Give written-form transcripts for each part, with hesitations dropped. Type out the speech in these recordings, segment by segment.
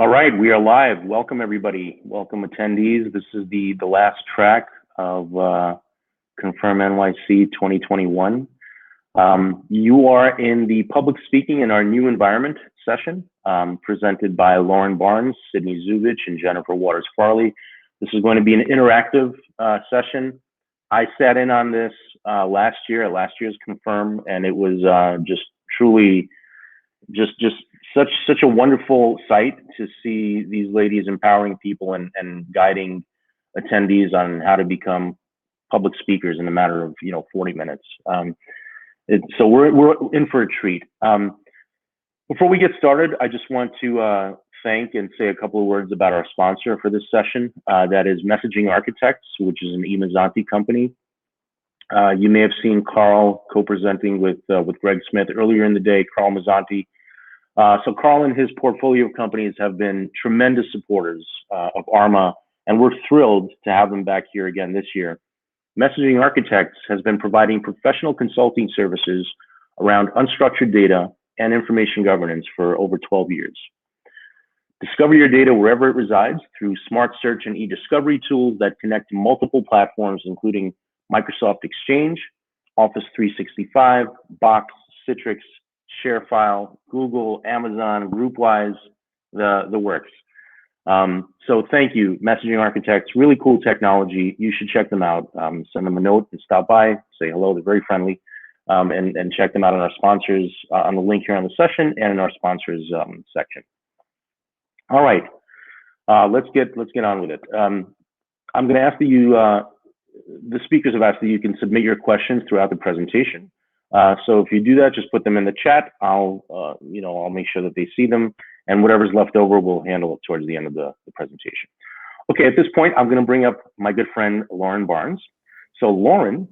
All right, we are live. Welcome, everybody. Welcome, attendees. This is the last track of Confirm NYC 2021. You are in the public speaking in our new environment session, presented by Lauren Barnes, Sydney Zubich, and Jennifer Waters Farley. This is going to be an interactive session. I sat in on this last year at last year's Confirm, and it was just truly just such a wonderful sight to see these ladies empowering people and guiding attendees on how to become public speakers in a matter of 40 minutes. So we're in for a treat. Before we get started, I just want to thank and say a couple of words about our sponsor for this session. That is Messaging Architects, which is an eMazzanti company. You may have seen Carl co-presenting with Greg Smith earlier in the day, Carl Mazzanti. So Carl and his portfolio of companies have been tremendous supporters of ARMA, and we're thrilled to have them back here again this year. Messaging Architects has been providing professional consulting services around unstructured data and information governance for over 12 years. Discover your data wherever it resides through smart search and e-discovery tools that connect to multiple platforms, including Microsoft Exchange, Office 365, Box, Citrix, ShareFile, Google, Amazon, GroupWise, the works. So thank you, Messaging Architects. Really cool technology. You should check them out. Send them a note and stop by, say hello. They're very friendly. And check them out on our sponsors on the link here on the session and in our sponsors section. All right, let's get on with it. I'm going to ask that you, the speakers have asked that you can submit your questions throughout the presentation. So if you do that, just put them in the chat. I'll make sure that they see them, and whatever's left over, we'll handle it towards the end of the presentation. Okay, at this point, I'm going to bring up my good friend, Lauren Barnes. So Lauren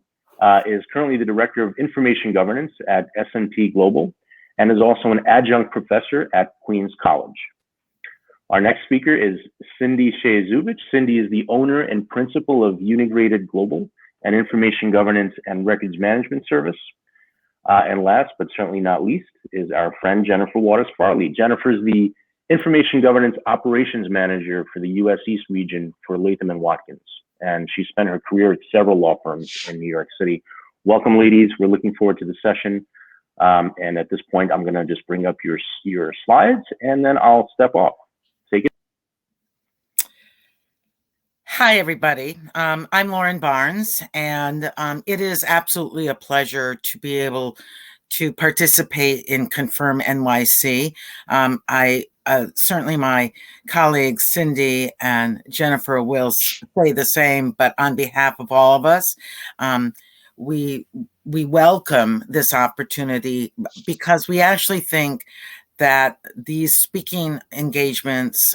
is currently the Director of Information Governance at S&P Global and is also an adjunct professor at Queens College. Our next speaker is Cindy Shea Zubich. Cindy is the owner and principal of Unigrated Global, an information governance and records management service. And last, but certainly not least, is our friend Jennifer Waters Farley. Jennifer is the Information Governance Operations Manager for the U.S. East region for Latham & Watkins. And she spent her career at several law firms in New York City. Welcome, ladies. We're looking forward to the session. And at this point, I'm going to just bring up your slides, and then I'll step off. Take it. Hi, everybody. I'm Lauren Barnes, and it is absolutely a pleasure to be able to participate in Confirm NYC. Certainly my colleagues Cindy and Jennifer will say the same, but on behalf of all of us, we welcome this opportunity because we actually think that these speaking engagements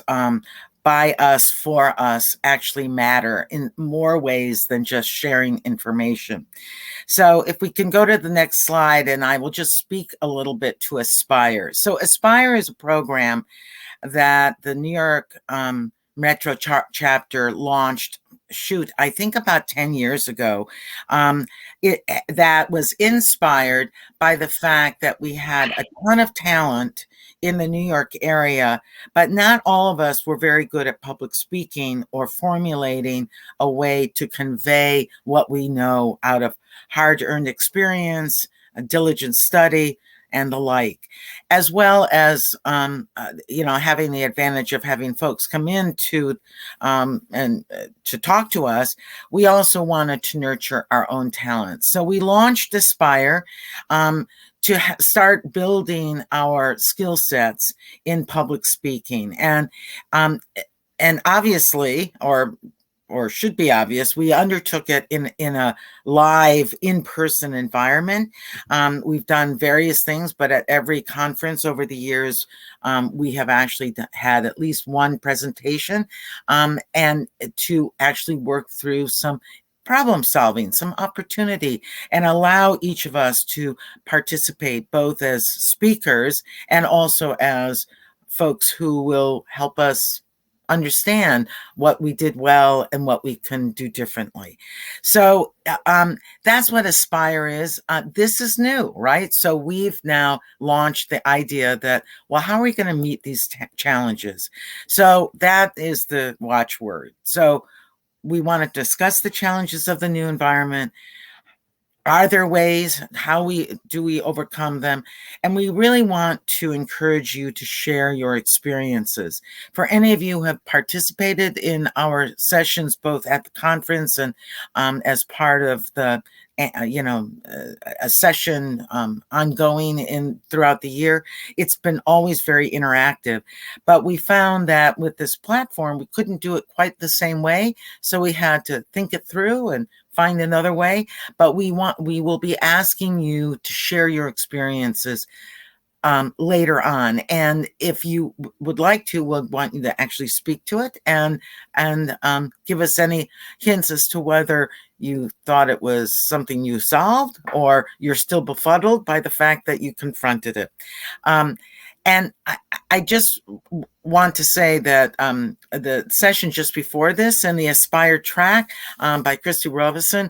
by us, for us, actually matter in more ways than just sharing information. So if we can go to the next slide, and I will just speak a little bit to Aspire. So Aspire is a program that the New York Metro chapter launched, I think about 10 years ago. That was inspired by the fact that we had a ton of talent in the New York area, but not all of us were very good at public speaking or formulating a way to convey what we know out of hard-earned experience, a diligent study, and the like, as well as having the advantage of having folks come in to talk to us. We also wanted to nurture our own talents, so we launched Aspire to start building our skill sets in public speaking, and obviously, or should be obvious, we undertook it in a live, in-person environment. We've done various things, but at every conference over the years, we have actually had at least one presentation, and to actually work through some problem solving, some opportunity, and allow each of us to participate both as speakers and also as folks who will help us understand what we did well and what we can do differently. So that's what Aspire is. This is new, right? So we've now launched the idea that, well, how are we going to meet these challenges? So that is the watchword. So we want to discuss the challenges of the new environment. Are there ways? How do we overcome them? And we really want to encourage you to share your experiences. For any of you who have participated in our sessions, both at the conference and as part of the a session ongoing throughout the year, it's been always very interactive. But we found that with this platform, we couldn't do it quite the same way. So we had to think it through and find another way. But we will be asking you to share your experiences later on. And if you would like to, we'll want you to actually speak to it and give us any hints as to whether you thought it was something you solved or you're still befuddled by the fact that you confronted it. And I just want to say that the session just before this and the Aspire track by Christy Robison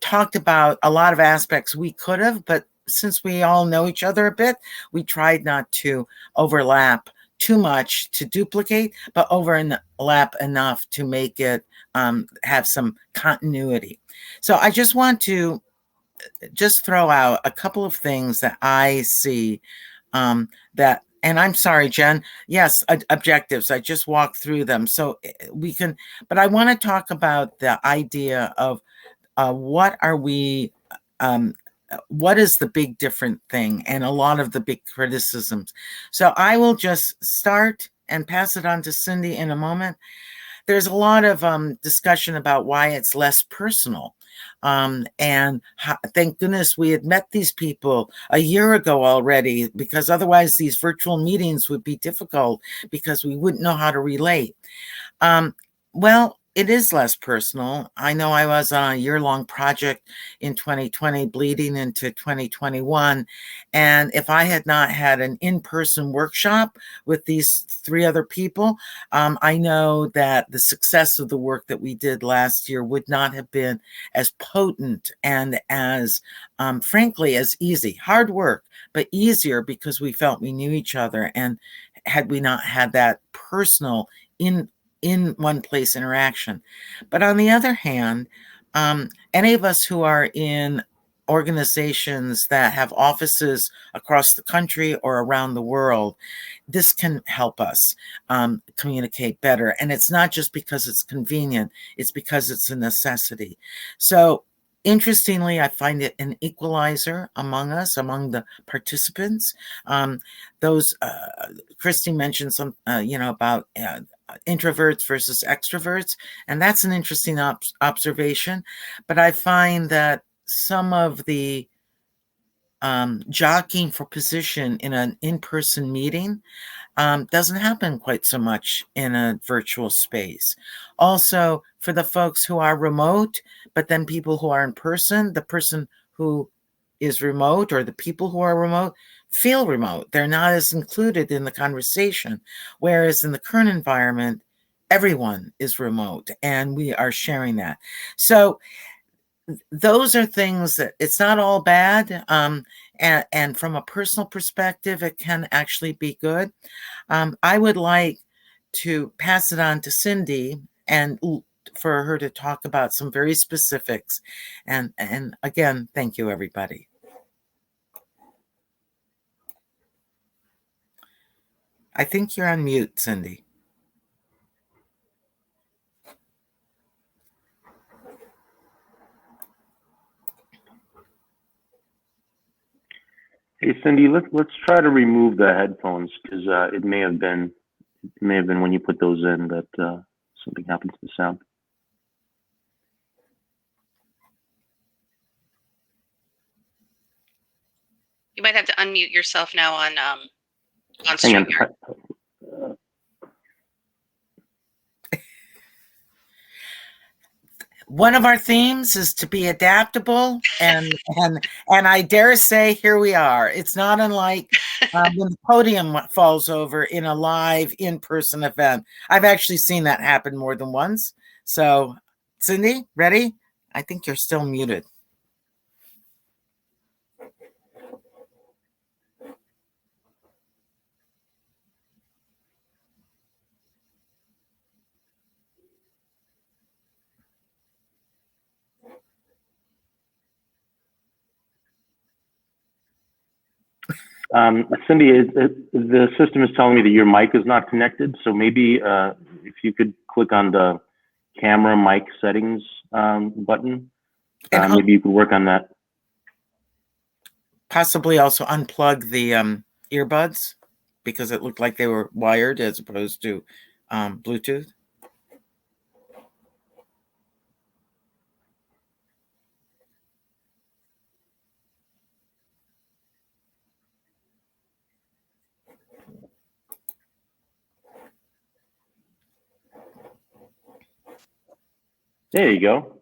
talked about a lot of aspects we could have, but since we all know each other a bit, we tried not to overlap too much to duplicate, but overlap enough to make it have some continuity. So I just want to just throw out a couple of things that I see that, and I'm sorry, Jen, yes, objectives. I just walked through them. So we can, but I want to talk about the idea of what is the big different thing and a lot of the big criticisms. So I will just start and pass it on to Cindy in a moment. There's a lot of discussion about why it's less personal. And thank goodness we had met these people a year ago already, because otherwise these virtual meetings would be difficult because we wouldn't know how to relate. Well, it is less personal. I know I was on a year-long project in 2020 bleeding into 2021. And if I had not had an in-person workshop with these 3 other people, I know that the success of the work that we did last year would not have been as potent and as, frankly, as easy. Hard work, but easier because we felt we knew each other. And had we not had that personal in one place interaction. But on the other hand, any of us who are in organizations that have offices across the country or around the world, this can help us communicate better. And it's not just because it's convenient, it's because it's a necessity. So interestingly, I find it an equalizer among us, among the participants. Christy mentioned some, about introverts versus extroverts, and that's an interesting observation. But I find that some of the jockeying for position in an in-person meeting doesn't happen quite so much in a virtual space. Also, for the folks who are remote, but then people who are in person, the person who is remote or the people who are remote feel remote. They're not as included in the conversation. Whereas in the current environment, everyone is remote and we are sharing that. So those are things that it's not all bad. And from a personal perspective, it can actually be good. I would like to pass it on to Cindy and for her to talk about some very specifics. And again, thank you, everybody. I think you're on mute, Cindy. Hey, Cindy, let's try to remove the headphones because it may have been when you put those in that something happened to the sound. You might have to unmute yourself now on StreamYard. One of our themes is to be adaptable, and I dare say here we are. It's not unlike when the podium falls over in a live in-person event. I've actually seen that happen more than once. So, Cindy, ready? I think you're still muted. Cindy, the system is telling me that your mic is not connected. So maybe if you could click on the camera mic settings button, maybe you could work on that. Possibly also unplug the earbuds because it looked like they were wired as opposed to Bluetooth. There you go.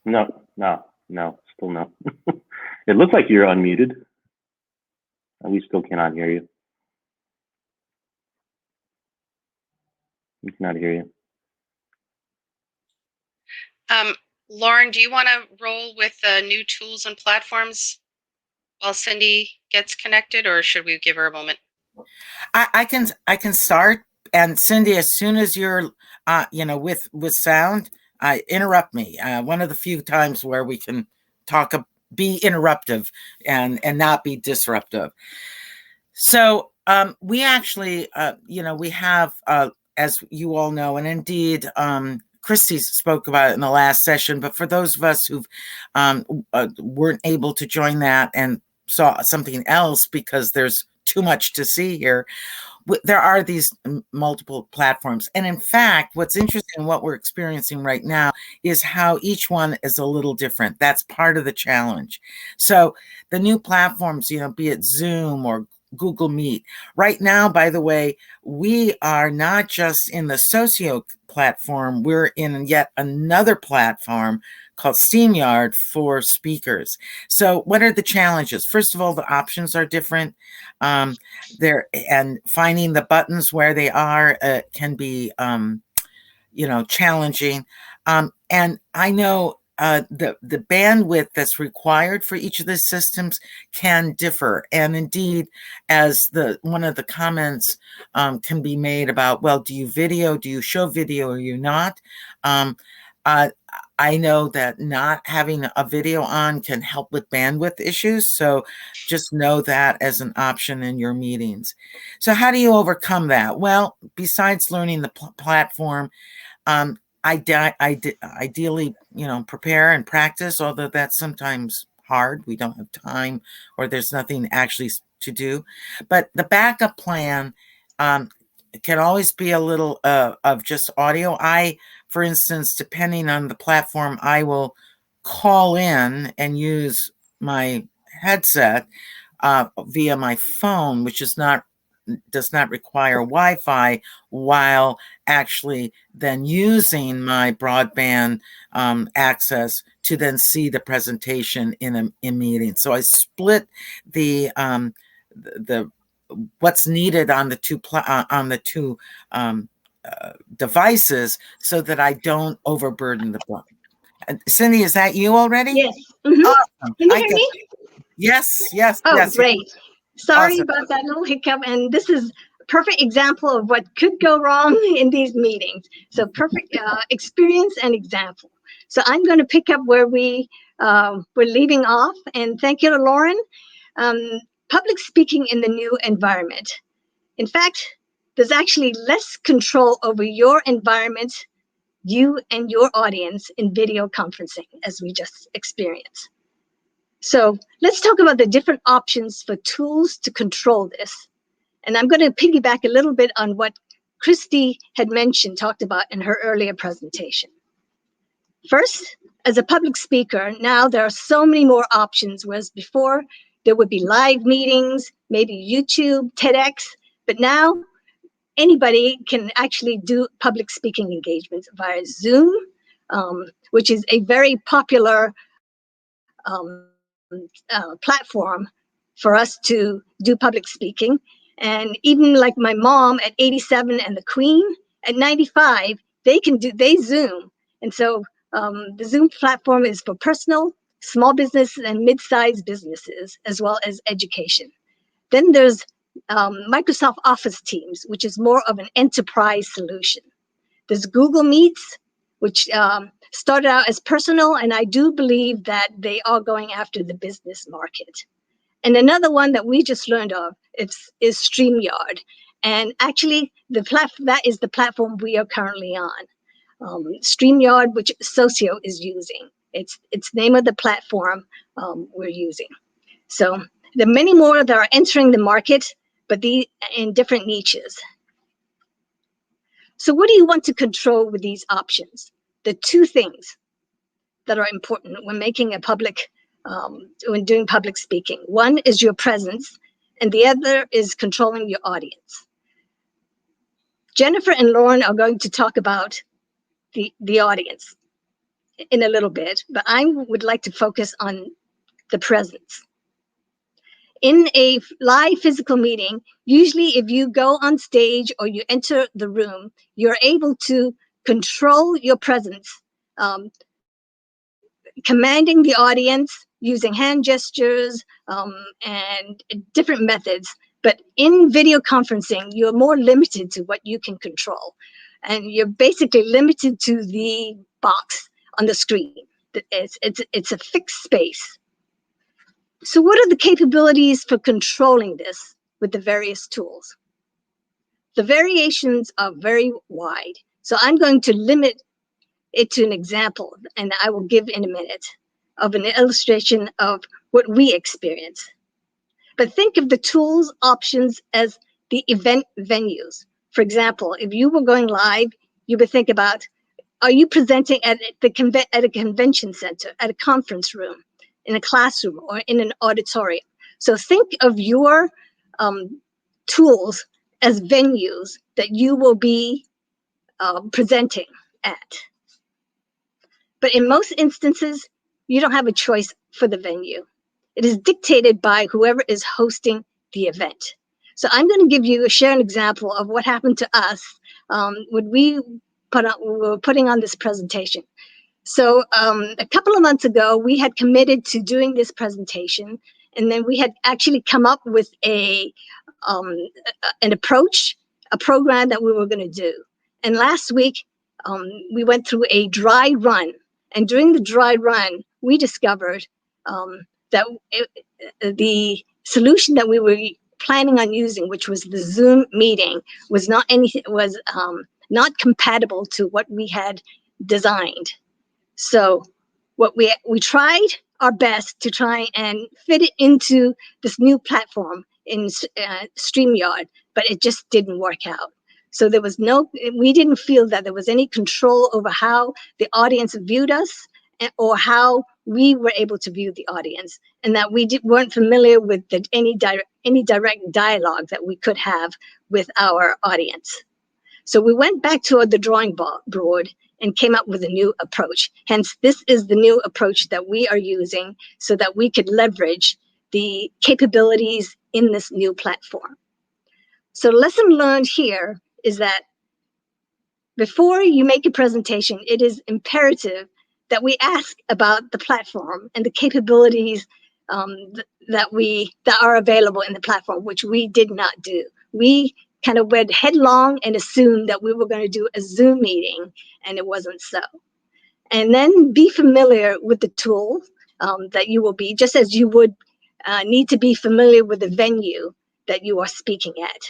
No, still no. It looks like you're unmuted. We still cannot hear you. We cannot hear you. Lauren, do you want to roll with new tools and platforms while Cindy gets connected, or should we give her a moment? I can start, and Cindy, as soon as you're with sound, interrupt me. One of the few times where we can be interruptive and not be disruptive. So we actually we have as you all know, and indeed Christy spoke about it in the last session, but for those of us who weren't able to join that and saw something else because there's too much to see here, there are these multiple platforms. And in fact, what's interesting, what we're experiencing right now is how each one is a little different. That's part of the challenge. So the new platforms, be it Zoom or Google Meet. Right now, by the way, we are not just in the Socio platform, we're in yet another platform called StreamYard for speakers. So what are the challenges? First of all, the options are different. There, and finding the buttons where they are can be challenging. And I know the bandwidth that's required for each of the systems can differ. And indeed, as one of the comments can be made about, well, do you show video or you not? I know that not having a video on can help with bandwidth issues. So just know that as an option in your meetings. So how do you overcome that? Well, besides learning the platform, ideally, prepare and practice, although that's sometimes hard. We don't have time or there's nothing actually to do. But the backup plan can always be a little of just audio. For instance, depending on the platform, I will call in and use my headset via my phone, which does not require Wi-Fi, while actually then using my broadband access to then see the presentation in a meeting. So I split the what's needed on the two devices so that I don't overburden the book. Cindy, is that you already? Yes. Mm-hmm. Awesome. Can you hear me? Yes. Oh, yes. Great. Sorry Awesome. about that little hiccup. And this is a perfect example of what could go wrong in these meetings. So perfect experience and example. So I'm going to pick up where we're leaving off. And thank you to Lauren. Public speaking in the new environment. In fact, there's actually less control over your environment, you and your audience in video conferencing, as we just experienced. So let's talk about the different options for tools to control this. And I'm going to piggyback a little bit on what Christy had talked about in her earlier presentation. First, as a public speaker, now there are so many more options, whereas before there would be live meetings, maybe YouTube, TEDx, but now anybody can actually do public speaking engagements via Zoom, which is a very popular platform for us to do public speaking. And even like my mom at 87 and the Queen at 95, they Zoom. And so the Zoom platform is for personal, small business and mid-sized businesses, as well as education. Then there's Microsoft Office Teams, which is more of an enterprise solution. There's Google Meets, which started out as personal, and I do believe that they are going after the business market. And another one that we just learned of is StreamYard. And actually, that is the platform we are currently on. StreamYard, which Socio is using. It's name of the platform we're using. So there are many more that are entering the market, but in different niches. So what do you want to control with these options? The two things that are important when making when doing public speaking. One is your presence, and the other is controlling your audience. Jennifer and Lauren are going to talk about the audience in a little bit, but I would like to focus on the presence. In a live physical meeting, usually if you go on stage or you enter the room, you're able to control your presence, commanding the audience using hand gestures and different methods. But in video conferencing, you're more limited to what you can control. And you're basically limited to the box on the screen. It's a fixed space. So what are the capabilities for controlling this with the various tools? The variations are very wide. So I'm going to limit it to an example, and I will give in a minute, of an illustration of what we experience. But think of the tools options as the event venues. For example, if you were going live, you would think about, are you presenting at a convention center, at a conference room, in a classroom, or in an auditorium? So think of your tools as venues that you will be presenting at. But in most instances, you don't have a choice for the venue. It is dictated by whoever is hosting the event. So I'm going to share an example of what happened to us when we were putting on this presentation. So a couple of months ago, we had committed to doing this presentation, and then we had actually come up with an approach, a program that we were going to do. And last week, we went through a dry run. And during the dry run, we discovered that the solution that we were planning on using, which was the Zoom meeting, was not compatible to what we had designed. So what we tried our best to try and fit it into this new platform in StreamYard, but it just didn't work out. So we didn't feel that there was any control over how the audience viewed us or how we were able to view the audience, and that we weren't familiar with any direct dialogue that we could have with our audience. So we went back to the drawing board and came up with a new approach. Hence, this is the new approach that we are using so that we could leverage the capabilities in this new platform. So lesson learned here is that before you make a presentation, it is imperative that we ask about the platform and the capabilities that are available in the platform, which we did not do. We kind of went headlong and assumed that we were going to do a Zoom meeting, and it wasn't so. And then be familiar with the tool that you will be, just as you would need to be familiar with the venue that you are speaking at.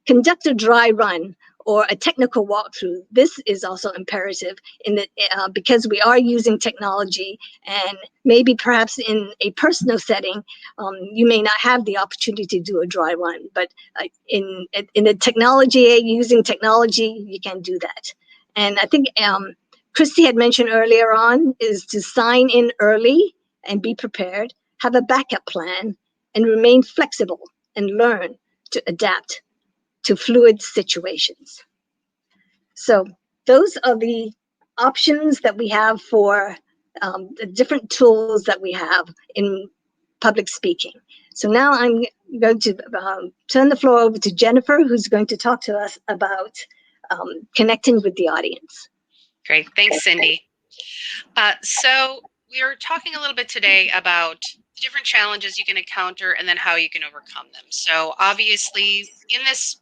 Conduct a dry run or a technical walkthrough. This is also imperative because we are using technology, and maybe perhaps in a personal setting, you may not have the opportunity to do a dry run, but in the technology, using technology, you can do that. And I think Christy had mentioned earlier on is to sign in early and be prepared, have a backup plan, and remain flexible and learn to adapt to fluid situations. So those are the options that we have for the different tools that we have in public speaking. So now I'm going to turn the floor over to Jennifer, who's going to talk to us about connecting with the audience. Great. Thanks, Cindy. So we are talking a little bit today about the different challenges you can encounter and then how you can overcome them. So obviously in this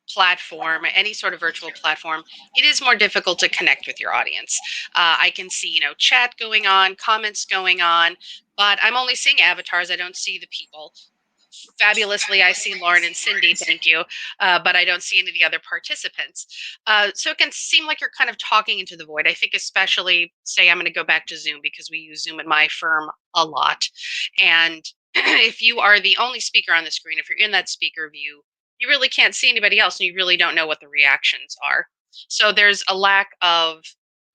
platform, any sort of virtual platform, it is more difficult to connect with your audience. I can see, chat going on, comments going on, but I'm only seeing avatars. I don't see the people. Fabulously, I see Lauren and Cindy, thank you, but I don't see any of the other participants. So it can seem like you're kind of talking into the void. I think especially, say I'm going to go back to Zoom because we use Zoom in my firm a lot. And if you are the only speaker on the screen, if you're in that speaker view, you really can't see anybody else and you really don't know what the reactions are. So there's a lack of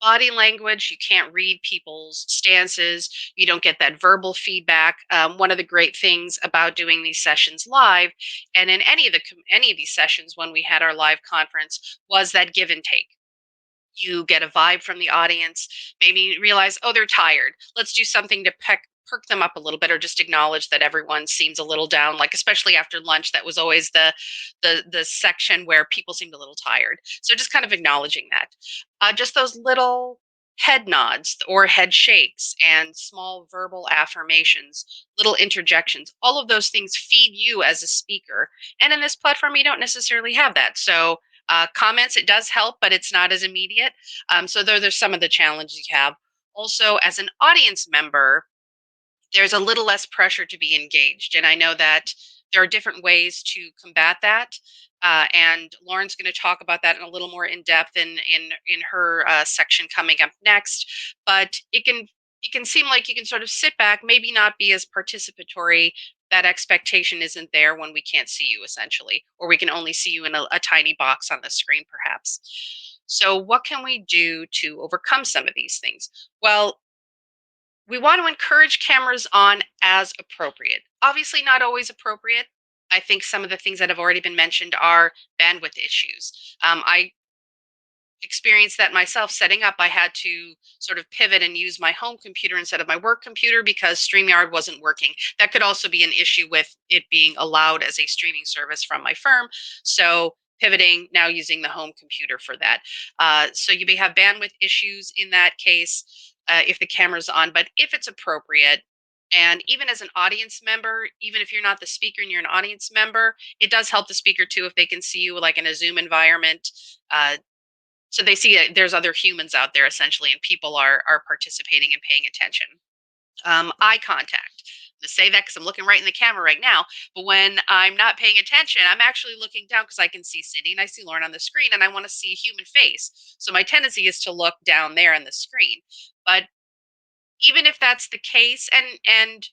body language. You can't read people's stances. You don't get that verbal feedback. One of the great things about doing these sessions live, and in any of these sessions when we had our live conference, was that give and take. You get a vibe from the audience, maybe realize, oh, they're tired. Let's do something to perk them up a little bit, or just acknowledge that everyone seems a little down, like especially after lunch. That was always the section where people seemed a little tired. So just kind of acknowledging that. Just those little head nods or head shakes and small verbal affirmations, little interjections, all of those things feed you as a speaker. And in this platform, you don't necessarily have that. So comments, it does help, but it's not as immediate. So there's some of the challenges you have. Also, as an audience member, there's a little less pressure to be engaged. And I know that there are different ways to combat that. And Lauren's going to talk about that in a little more in depth in her section coming up next. But it can seem like you can sort of sit back, maybe not be as participatory. That expectation isn't there when we can't see you, essentially, or we can only see you in a tiny box on the screen, perhaps. So what can we do to overcome some of these things? Well, we want to encourage cameras on as appropriate. Obviously, not always appropriate. I think some of the things that have already been mentioned are bandwidth issues. I experienced that myself setting up. I had to sort of pivot and use my home computer instead of my work computer because StreamYard wasn't working. That could also be an issue with it being allowed as a streaming service from my firm. So pivoting, now using the home computer for that. So you may have bandwidth issues in that case if the camera's on, but if it's appropriate, and even as an audience member, even if you're not the speaker and you're an audience member, it does help the speaker too if they can see you like in a Zoom environment. So they see there's other humans out there essentially, and people are participating and paying attention. Eye contact. To say that because I'm looking right in the camera right now, but when I'm not paying attention, I'm actually looking down because I can see Cindy and I see Lauren on the screen, and I want to see a human face. So my tendency is to look down there on the screen. But even if that's the case, and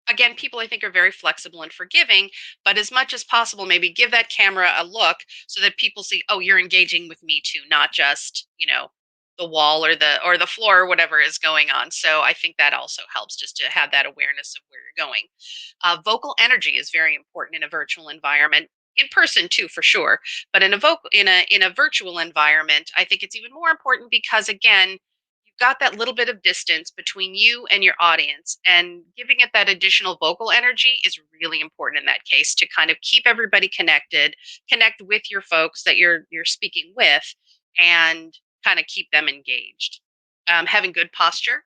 again, people I think are very flexible and forgiving, but as much as possible, maybe give that camera a look so that people see, oh, you're engaging with me too, not just, the wall or the floor or whatever is going on. So I think that also helps, just to have that awareness of where you're going. Vocal energy is very important in a virtual environment. In person too, for sure, but in a virtual environment, I think it's even more important because, again, got that little bit of distance between you and your audience, and giving it that additional vocal energy is really important in that case to kind of keep everybody connect with your folks that you're speaking with, and kind of keep them engaged. Having good posture,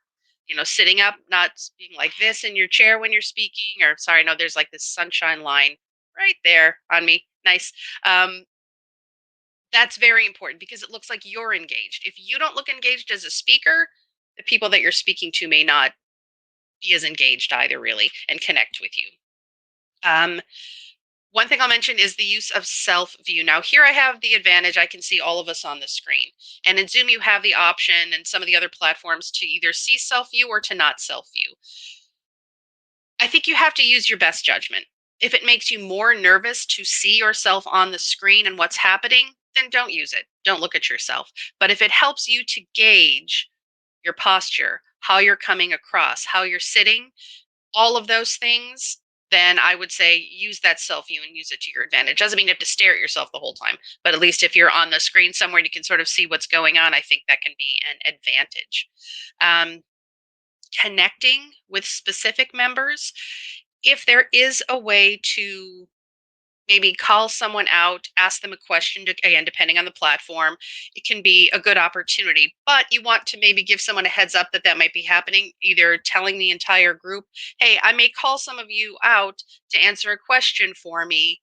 sitting up, not being like this in your chair when you're speaking, or sorry, no, there's like this sunshine line right there on me. Nice. That's very important because it looks like you're engaged. If you don't look engaged as a speaker, the people that you're speaking to may not be as engaged either, really, and connect with you. One thing I'll mention is the use of self view. Now, here I have the advantage, I can see all of us on the screen. And in Zoom, you have the option, and some of the other platforms, to either see self view or to not self view. I think you have to use your best judgment. If it makes you more nervous to see yourself on the screen and what's happening, then don't use it. Don't look at yourself. But if it helps you to gauge your posture, how you're coming across, how you're sitting, all of those things, then I would say use that self view and use it to your advantage. Doesn't mean you have to stare at yourself the whole time, but at least if you're on the screen somewhere and you can sort of see what's going on, I think that can be an advantage. connecting with specific members. If there is a way to maybe call someone out, ask them a question, again, depending on the platform, it can be a good opportunity. But you want to maybe give someone a heads up that that might be happening, either telling the entire group, hey, I may call some of you out to answer a question for me.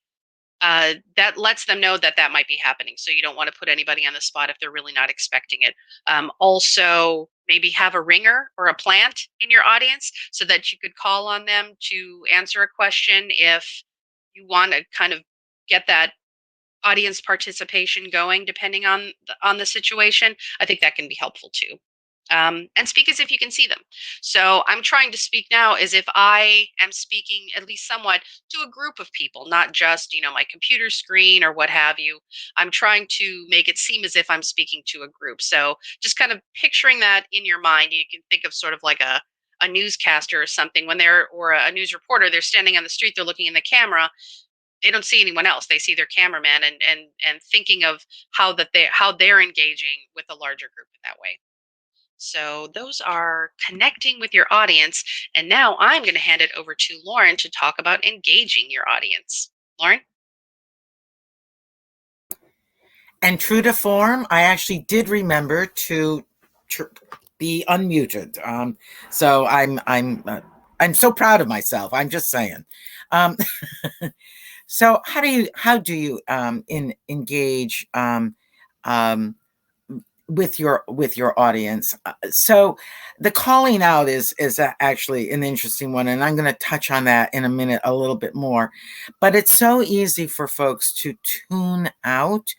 That lets them know that that might be happening. So you don't want to put anybody on the spot if they're really not expecting it. Also, maybe have a ringer or a plant in your audience so that you could call on them to answer a question if you want to kind of get that audience participation going, depending on the situation. I think that can be helpful too. And speak as if you can see them. So I'm trying to speak now as if I am speaking at least somewhat to a group of people, not just, my computer screen or what have you. I'm trying to make it seem as if I'm speaking to a group. So just kind of picturing that in your mind, you can think of sort of like a newscaster or something when they're, or a news reporter, they're standing on the street, they're looking in the camera, they don't see anyone else, they see their cameraman, and thinking of how they're engaging with a larger group in that way. So those are connecting with your audience. And now I'm going to hand it over to Lauren to talk about engaging your audience. Lauren? And true to form, I actually did remember to be unmuted. So I'm so proud of myself. I'm just saying. So how do you engage with your audience? So the calling out is actually an interesting one, and I'm going to touch on that in a minute a little bit more. But it's so easy for folks to tune out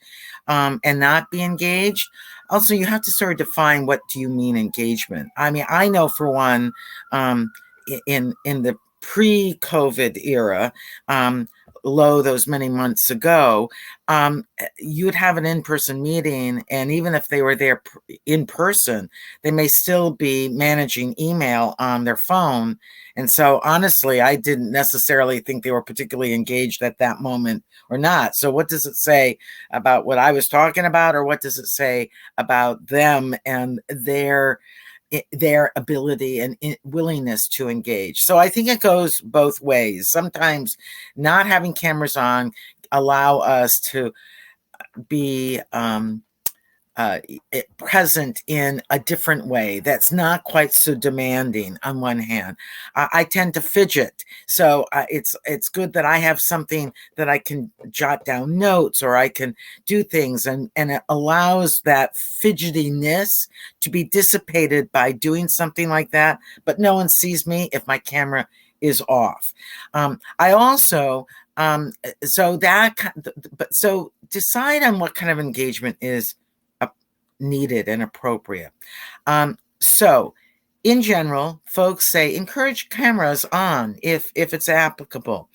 and not be engaged. Also, you have to sort of define, what do you mean engagement? I mean, I know for one, in the pre-COVID era, low those many months ago, you'd have an in-person meeting, and even if they were there in person, they may still be managing email on their phone. And so honestly, I didn't necessarily think they were particularly engaged at that moment or not. So what does it say about what I was talking about, or what does it say about them and their ability and willingness to engage? So I think it goes both ways. Sometimes not having cameras on allow us to be present in a different way that's not quite so demanding. On one hand, I tend to fidget, so it's good that I have something that I can jot down notes, or I can do things, and it allows that fidgetiness to be dissipated by doing something like that. But no one sees me if my camera is off. I also so decide on what kind of engagement is needed and appropriate. So in general, folks say encourage cameras on if it's applicable.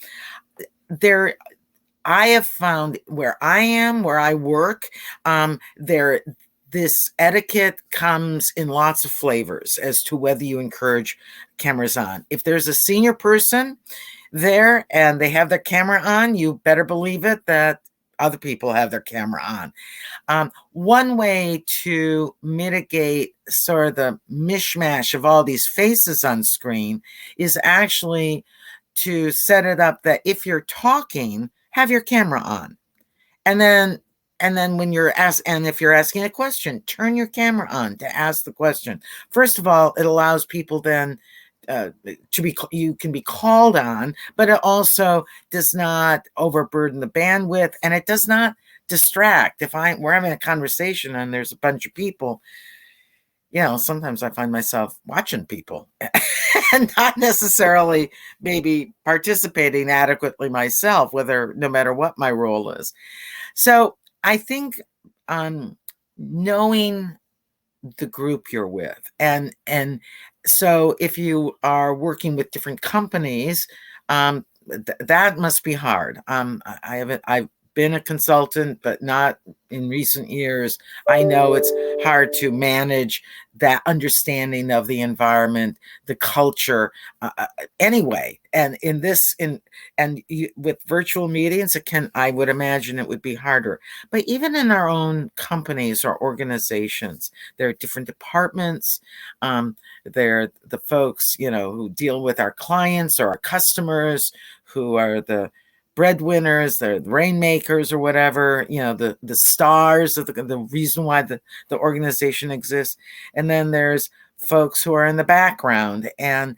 I have found where I work, this etiquette comes in lots of flavors as to whether you encourage cameras on. If there's a senior person there and they have their camera on, you better believe it that other people have their camera on. One way to mitigate sort of the mishmash of all these faces on screen is actually to set it up that if you're talking, have your camera on. And then when you're if you're asking a question, turn your camera on to ask the question. First of all, it allows people then you can be called on, but it also does not overburden the bandwidth, and it does not distract. If we're having a conversation and there's a bunch of people, sometimes I find myself watching people and not necessarily maybe participating adequately myself, no matter what my role is. So I think knowing the group you're with, and so if you are working with different companies, that must be hard. I've been a consultant, but not in recent years. I know it's hard to manage that understanding of the environment, the culture, anyway. And with virtual meetings, I would imagine it would be harder. But even in our own companies or organizations, there are different departments. There are the folks, who deal with our clients or our customers, who are the breadwinners, the rainmakers or whatever, the stars of the reason why the organization exists. And then there's folks who are in the background. And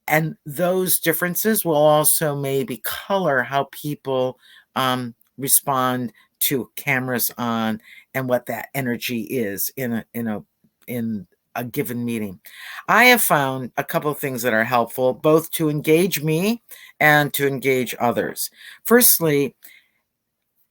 and those differences will also maybe color how people respond to cameras on and what that energy is in a given meeting. I have found a couple of things that are helpful, both to engage me and to engage others. Firstly,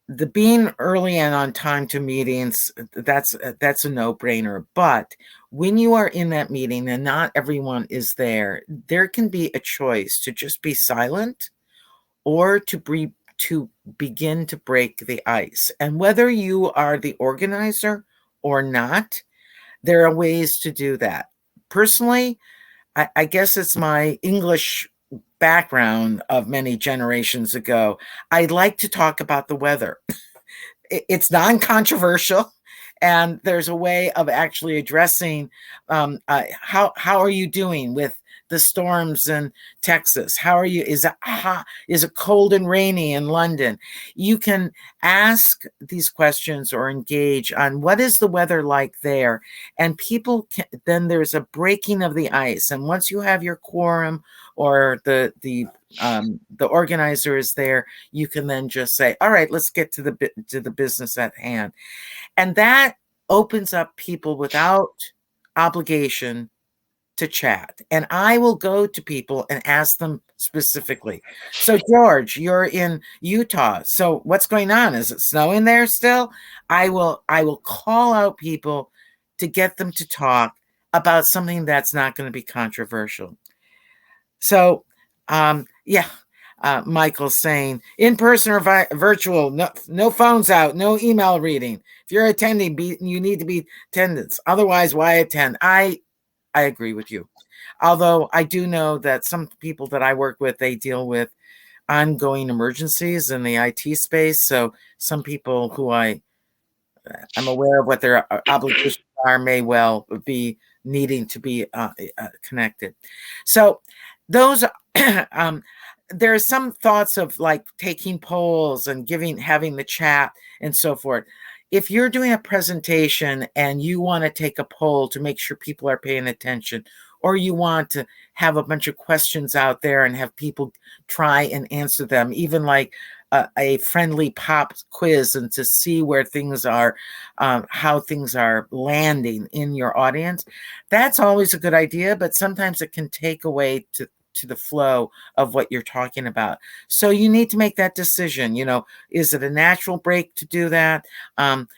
the being early and on time to meetings, that's a no-brainer. But when you are in that meeting and not everyone is there, there can be a choice to just be silent or to begin to break the ice. And whether you are the organizer or not, there are ways to do that. Personally, I guess it's my English background of many generations ago. I like to talk about the weather. It's non-controversial, and there's a way of actually addressing how are you doing with the storms in Texas? How are you? Is it hot? Is it cold and rainy in London? You can ask these questions or engage on what is the weather like there, and people can, then there's a breaking of the ice. And once you have your quorum or the organizer is there, you can then just say, all right, let's get to the business at hand. And that opens up people without obligation to chat. And I will go to people and ask them specifically. So George, you're in Utah. So what's going on? Is it snowing there still? I will call out people to get them to talk about something that's not going to be controversial. So Michael's saying in person or virtual, no phones out, no email reading. If you're attending, you need to be attendance. Otherwise, why attend? I agree with you. Although I do know that some people that I work with, they deal with ongoing emergencies in the IT space. So some people who I'm aware of what their obligations are may well be needing to be connected. So those there are some thoughts of like taking polls and having the chat and so forth. If you're doing a presentation and you want to take a poll to make sure people are paying attention, or you want to have a bunch of questions out there and have people try and answer them, even like a friendly pop quiz, and to see where things are, how things are landing in your audience, that's always a good idea, but sometimes it can take away to the flow of what you're talking about. So you need to make that decision. Is it a natural break to do that?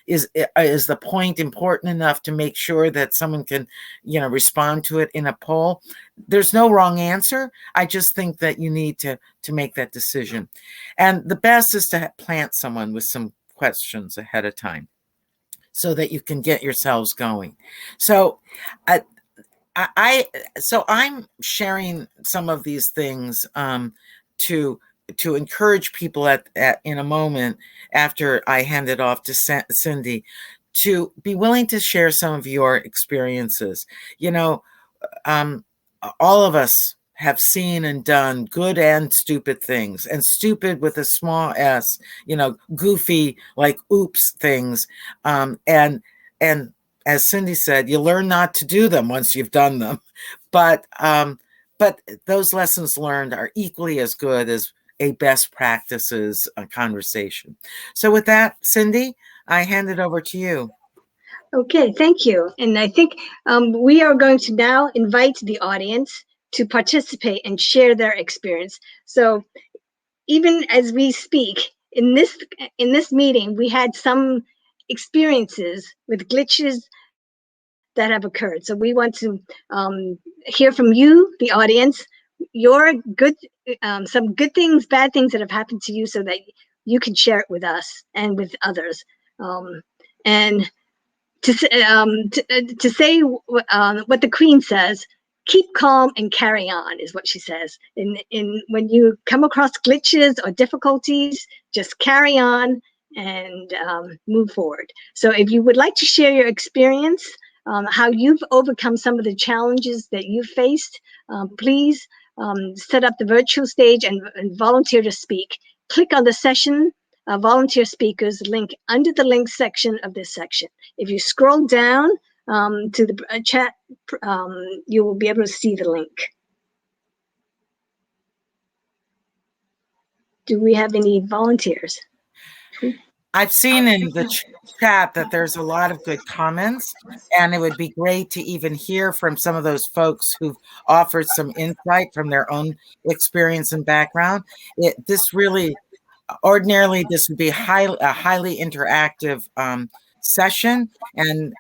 Is the point important enough to make sure that someone can, respond to it in a poll? There's no wrong answer. I just think that you need to make that decision. And the best is to plant someone with some questions ahead of time so that you can get yourselves going. So I'm sharing some of these things to encourage people in a moment after I hand it off to Cindy to be willing to share some of your experiences. All of us have seen and done good and stupid things, and stupid with a small s, goofy, like oops things. And as Cindy said, you learn not to do them once you've done them. But those lessons learned are equally as good as a best practices conversation. So with that, Cindy, I hand it over to you. Okay, thank you. And I think we are going to now invite the audience to participate and share their experience. So even as we speak, in this meeting, we had some experiences with glitches that have occurred. So we want to hear from you, the audience. your good, some good things, bad things that have happened to you, so that you can share it with us and with others. And to say what the Queen says, keep calm and carry on, is what she says. In when you come across glitches or difficulties, just carry on and move forward. So if you would like to share your experience, how you've overcome some of the challenges that you faced, please set up the virtual stage and volunteer to speak. Click on the session volunteer speakers link under the link section of this section. If you scroll down to the chat, you will be able to see the link. Do we have any volunteers? I've seen in the chat that there's a lot of good comments, and it would be great to even hear from some of those folks who've offered some insight from their own experience and background. This really, ordinarily, this would be a highly interactive session, and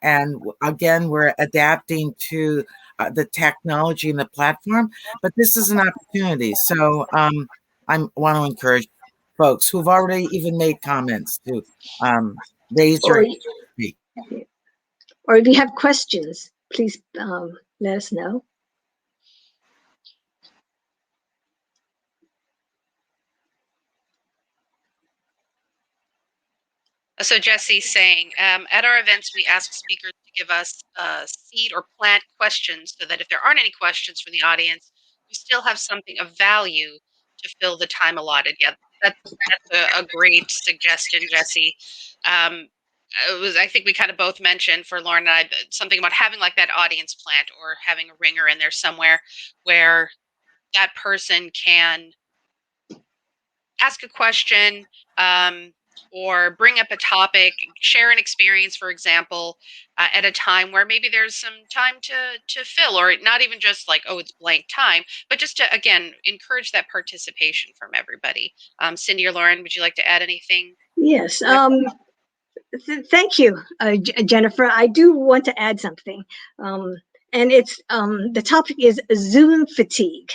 again, we're adapting to the technology and the platform, but this is an opportunity. So I want to encourage folks who've already even made comments to raise your hand. Or if you have questions, please let us know. So Jesse's saying, at our events, we ask speakers to give us seed or plant questions so that if there aren't any questions from the audience, we still have something of value to fill the time allotted. Yeah, that's a great suggestion, Jesse. I think we kind of both mentioned, for Lauren and I, something about having like that audience plant or having a ringer in there somewhere where that person can ask a question, or bring up a topic, share an experience, for example, at a time where maybe there's some time to fill, or not even just like, oh, it's blank time, but just to, again, encourage that participation from everybody. Cindy or Lauren, would you like to add anything? Yes. Thank you, Jennifer. I do want to add something. And it's the topic is Zoom fatigue.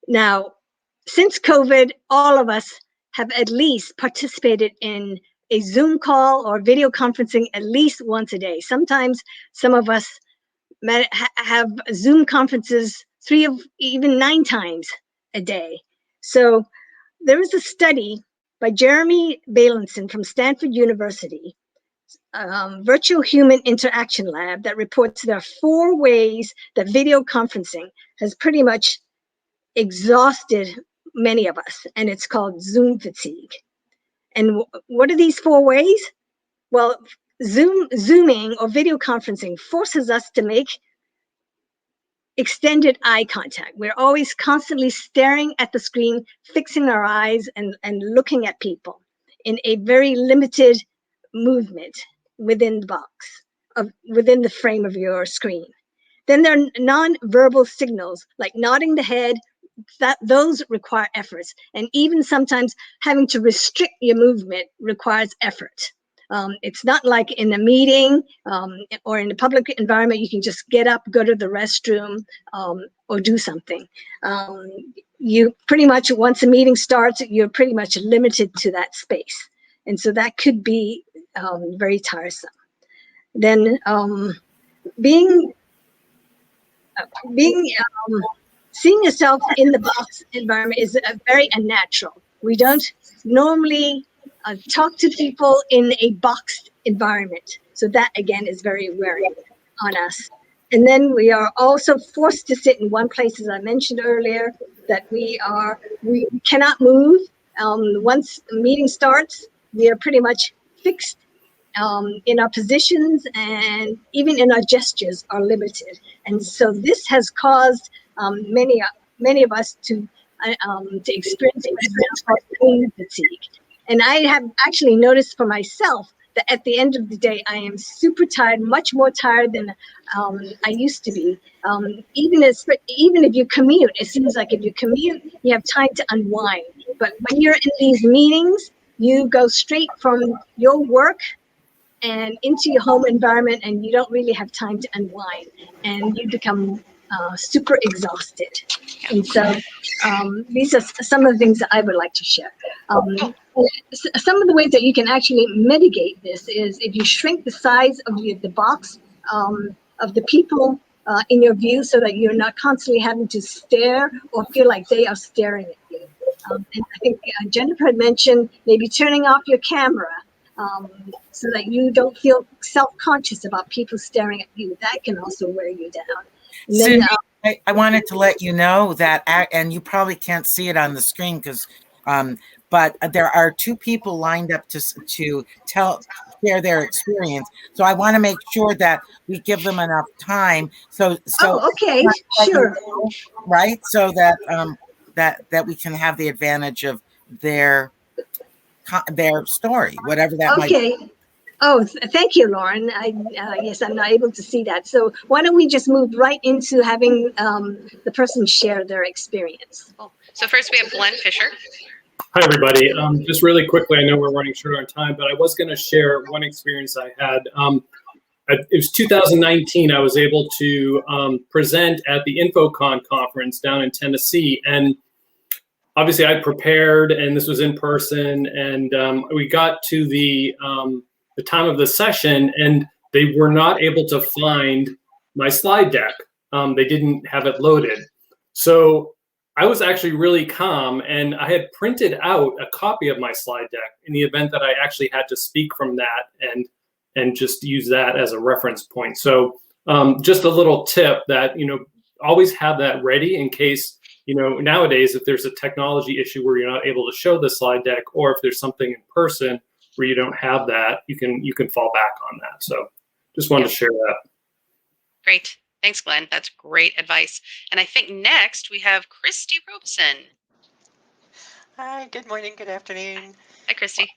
Now, since COVID, all of us have at least participated in a Zoom call or video conferencing at least once a day. Sometimes some of us have Zoom conferences 3 of even 9 times a day. So there is a study by Jeremy Bailenson from Stanford University, Virtual Human Interaction Lab, that reports there are 4 ways that video conferencing has pretty much exhausted many of us, and it's called Zoom fatigue. And what are these 4 ways? Well, Zooming or video conferencing forces us to make extended eye contact. We're always constantly staring at the screen, fixing our eyes and looking at people in a very limited movement within the box, within the frame of your screen. Then there are non-verbal signals like nodding the head, those require efforts. And even sometimes having to restrict your movement requires effort. It's not like in a meeting or in a public environment, you can just get up, go to the restroom, or do something. You pretty much, once a meeting starts, you're pretty much limited to that space. And so that could be very tiresome. Then seeing yourself in the box environment is very unnatural. We don't normally talk to people in a boxed environment. So that, again, is very wearing on us. And then we are also forced to sit in one place, as I mentioned earlier, that we cannot move. Once the meeting starts, we are pretty much fixed in our positions, and even in our gestures are limited. And so this has caused many of us to experience Zoom fatigue. And I have actually noticed for myself that at the end of the day, I am super tired, much more tired than I used to be. Even if you commute, it seems like if you commute, you have time to unwind. But when you're in these meetings, you go straight from your work and into your home environment, and you don't really have time to unwind, and you become super exhausted. And so these are some of the things that I would like to share. Some of the ways that you can actually mitigate this is if you shrink the size of the box of the people in your view, so that you're not constantly having to stare or feel like they are staring at you. And I think Jennifer had mentioned maybe turning off your camera so that you don't feel self-conscious about people staring at you. That can also wear you down. And then, Cindy, I wanted to let you know that, and you probably can't see it on the screen because, but there are 2 people lined up to share their experience. So I want to make sure that we give them enough time. So okay, sure. Right, so that that we can have the advantage of their story, whatever that might be. Okay. Oh, thank you, Lauren. Yes, I'm not able to see that. So why don't we just move right into having the person share their experience? Cool. So first we have Glenn Fisher. Hi, everybody. Just really quickly, I know we're running short on time, but I was going to share one experience I had. It was 2019. I was able to present at the InfoCon conference down in Tennessee. And obviously I prepared, and this was in person. And we got to the time of the session, and they were not able to find my slide deck. They didn't have it loaded. So I was actually really calm, and I had printed out a copy of my slide deck in the event that I actually had to speak from that and just use that as a reference point. So just a little tip that, always have that ready in case, nowadays, if there's a technology issue where you're not able to show the slide deck, or if there's something in person where you don't have that, you can fall back on that. So just wanted to share that. Great. Thanks, Glenn. That's great advice. And I think next we have Christy Robeson. Hi, good morning, good afternoon. Hi, Christy.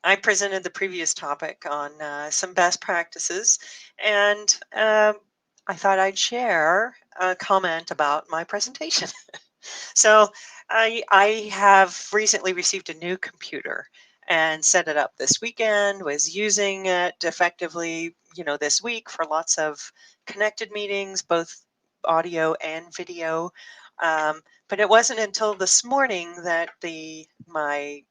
I presented the previous topic on some best practices, and I thought I'd share a comment about my presentation. So I have recently received a new computer and set it up this weekend, was using it effectively, this week for lots of connected meetings, both audio and video. But it wasn't until this morning that my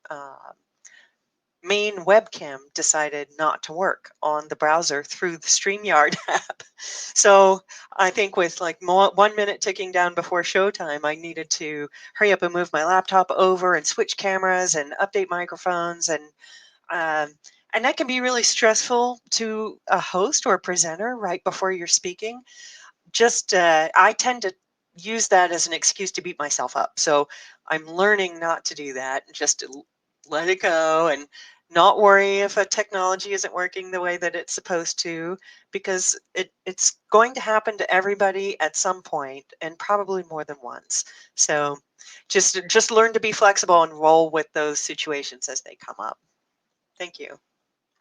main webcam decided not to work on the browser through the StreamYard app. So I think with like 1 minute ticking down before showtime, I needed to hurry up and move my laptop over and switch cameras and update microphones. And that can be really stressful to a host or a presenter right before you're speaking. I tend to use that as an excuse to beat myself up. So I'm learning not to do that, just to let it go and not worry if a technology isn't working the way that it's supposed to, because it's going to happen to everybody at some point, and probably more than once. So just learn to be flexible and roll with those situations as they come up. Thank you.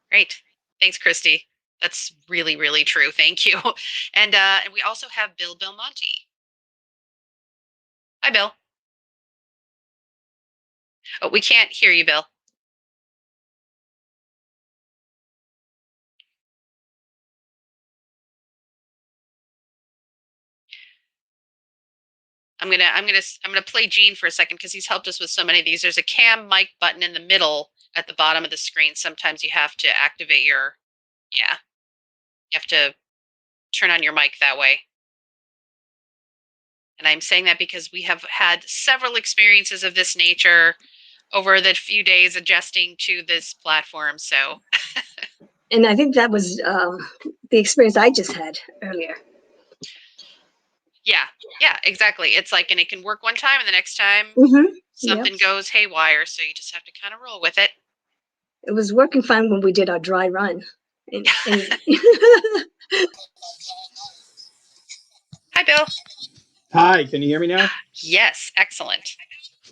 Great. Thanks, Christy. That's really, really true. Thank you. And we also have Bill Belmonte. Hi, Bill. Oh, we can't hear you, Bill. I'm gonna play Gene for a second because he's helped us with so many of these. There's a cam mic button in the middle at the bottom of the screen. Sometimes you have to activate you have to turn on your mic that way. And I'm saying that because we have had several experiences of this nature over the few days adjusting to this platform. So. And I think that was the experience I just had earlier. Yeah, exactly. It's like, and it can work one time and the next time something goes haywire. So you just have to kind of roll with it. It was working fine when we did our dry run. Hi, Bill. Hi, can you hear me now? Yes, excellent.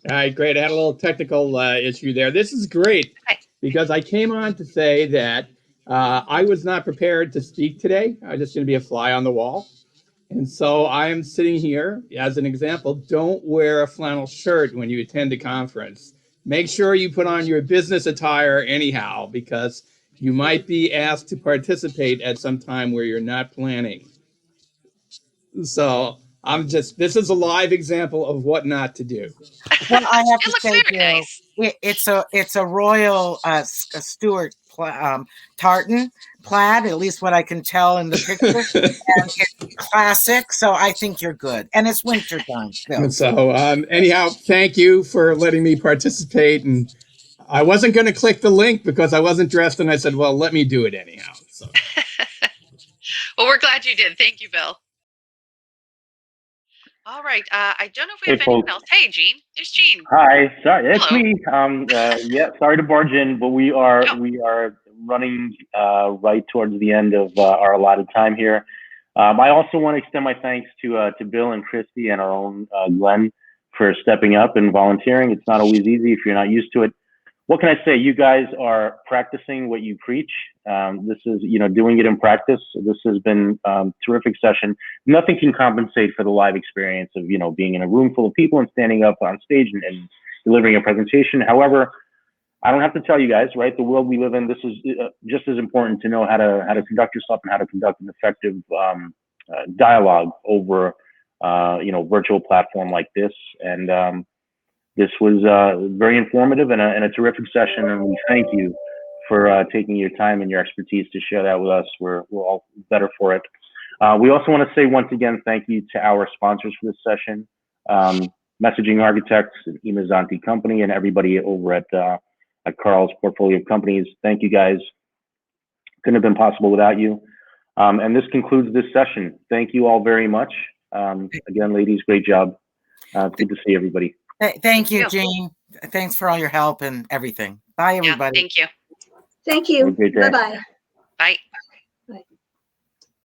All right, great. I had a little technical issue there. This is great because I came on to say that I was not prepared to speak today. I was just going to be a fly on the wall. And so I am sitting here as an example. Don't wear a flannel shirt when you attend a conference. Make sure you put on your business attire anyhow, because you might be asked to participate at some time where you're not planning. So This is a live example of what not to do. Well, I have It to looks say, very Bill, nice. it's a royal Stuart tartan plaid, at least what I can tell in the picture, and it's classic. So I think you're good, and it's wintertime, Bill. So anyhow, thank you for letting me participate. And I wasn't going to click the link because I wasn't dressed, and I said, well, let me do it anyhow. So. Well, we're glad you did. Thank you, Bill. All right. I don't know if we have Hey, anyone folks. else. Hey, Gene. There's Gene. Hi, sorry, it's Hello. me. Yeah, sorry to barge in, but we are running right towards the end of our allotted time here. I also want to extend my thanks to Bill and Christy and our own Glenn for stepping up and volunteering. It's not always easy if you're not used to it. What can I say? You guys are practicing what you preach. This is, doing it in practice. This has been terrific session. Nothing can compensate for the live experience of, being in a room full of people and standing up on stage and delivering a presentation. However, I don't have to tell you guys, right? The world we live in, this is just as important to know how to conduct yourself and how to conduct an effective dialogue over, virtual platform like this. And this was very informative and a terrific session, and we thank you for taking your time and your expertise to share that with us. We're all better for it. We also want to say once again, thank you to our sponsors for this session, Messaging Architects, Imazanti Company, and everybody over at Carl's portfolio of companies. Thank you guys. Couldn't have been possible without you. And this concludes this session. Thank you all very much. Again, ladies, great job. It's good to see everybody. Thank you, Gene. Thanks for all your help and everything. Bye, everybody. Yeah, thank you. Thank you. Have a great day. Bye-bye. Bye. Bye.